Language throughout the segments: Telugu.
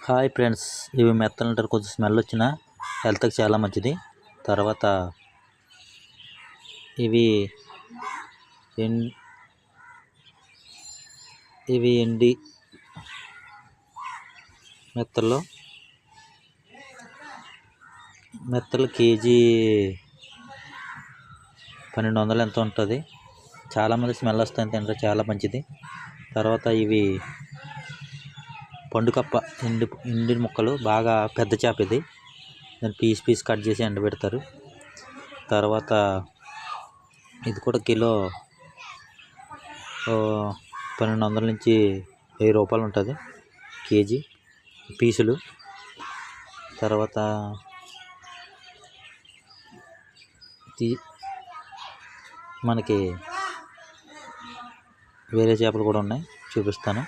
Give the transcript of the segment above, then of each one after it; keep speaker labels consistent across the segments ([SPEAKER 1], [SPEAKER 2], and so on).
[SPEAKER 1] హాయ్ ఫ్రెండ్స్, ఇవి మెత్తలు అంటారు. కొంచెం స్మెల్ వచ్చినా హెల్త్కి చాలా మంచిది. తర్వాత ఇవి ఎండి మెత్తలు కేజీ 1200 ఎంత ఉంటుంది. చాలామంది స్మెల్ వస్తాయని తింటారు, చాలా మంచిది. తర్వాత ఇవి పండుకప్ప ఎండి ముక్కలు, బాగా పెద్ద చేప ఇది. దాన్ని పీస్ కట్ చేసి ఎండబెడతారు. తర్వాత ఇది కూడా కిలో 1200 నుంచి 1000 రూపాయలు ఉంటుంది కేజీ పీసులు. తర్వాత మనకి వేరే చేపలు కూడా ఉన్నాయి, చూపిస్తాను.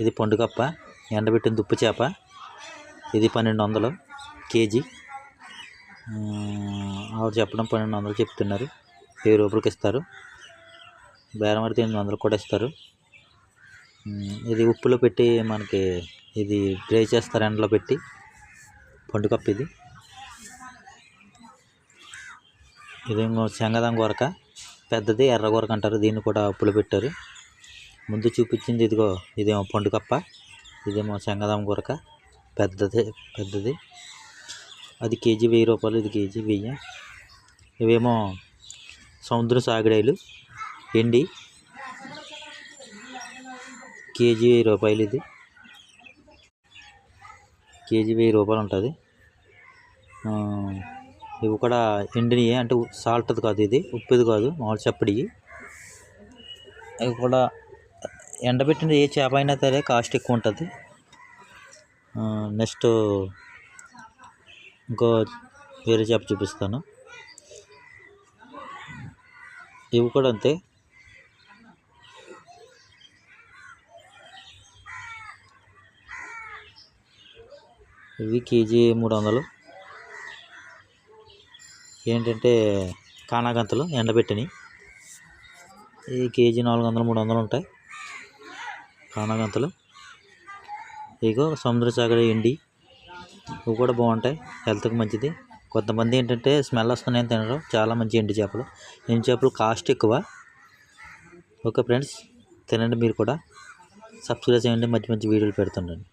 [SPEAKER 1] ఇది పండుకప్ప, ఎండబెట్టిన దుప్పు చేప. ఇది 1200 కేజీ. ఆవిడ చెప్పడం 1200 చెప్తున్నారు. 1000 రూపాయలకి ఇస్తారు. బేరం ఆడితే 800 కూడా ఇస్తారు. ఇది ఉప్పులో పెట్టి మనకి ఇది డ్రై చేస్తారు, ఎండలో పెట్టి. పండుకప్ప ఇదేమో శంగదాం గొరక, పెద్దది ఎర్ర గొరక అంటారు. దీన్ని కూడా ఉప్పులో పెట్టారు. ముందు చూపించింది ఇదిగో, ఇదేమో పండుకప్ప, ఇదేమో శంగదాం గొరక, పెద్దది. అది కేజీ 1000 రూపాయలు, ఇది కేజీ 1000. ఇవేమో సముద్ర సాగిడాయిలు ఎండి, కేజీ 1000 రూపాయలు. ఇది కేజీ 1000 రూపాయలు ఉంటుంది. ఇవి కూడా ఎండినవి, అంటే సాల్ట్ది కాదు, ఇది ఉప్పుది కాదు, మామూలు చప్పడి. ఇవి కూడా ఎండబెట్టిన ఏ చేప అయినా సరే కాస్ట్ ఎక్కువ ఉంటుంది. నెక్స్ట్ ఇంకో వేరే చేప చూపిస్తాను. ఇవి కూడా అంతే. ఇవి కేజీ 300. ఏంటంటే కానాగంతలు ఎండబెట్టినవి. ఈ కేజీ 400, 300 ఉంటాయి కానాగంతలు. ఇగో సముద్ర సాగర ఎండి, ఇవి కూడా బాగుంటాయి, హెల్త్కి మంచిది. కొంతమంది ఏంటంటే స్మెల్ వస్తున్నాయని తినరు, చాలా మంచి ఎండి చేపలు. ఎండి చేపలు కాస్ట్ ఎక్కువ. ఓకే ఫ్రెండ్స్, తినండి మీరు కూడా. సబ్స్క్రైబ్ చేయండి, మంచి వీడియోలు పెడుతుండండి.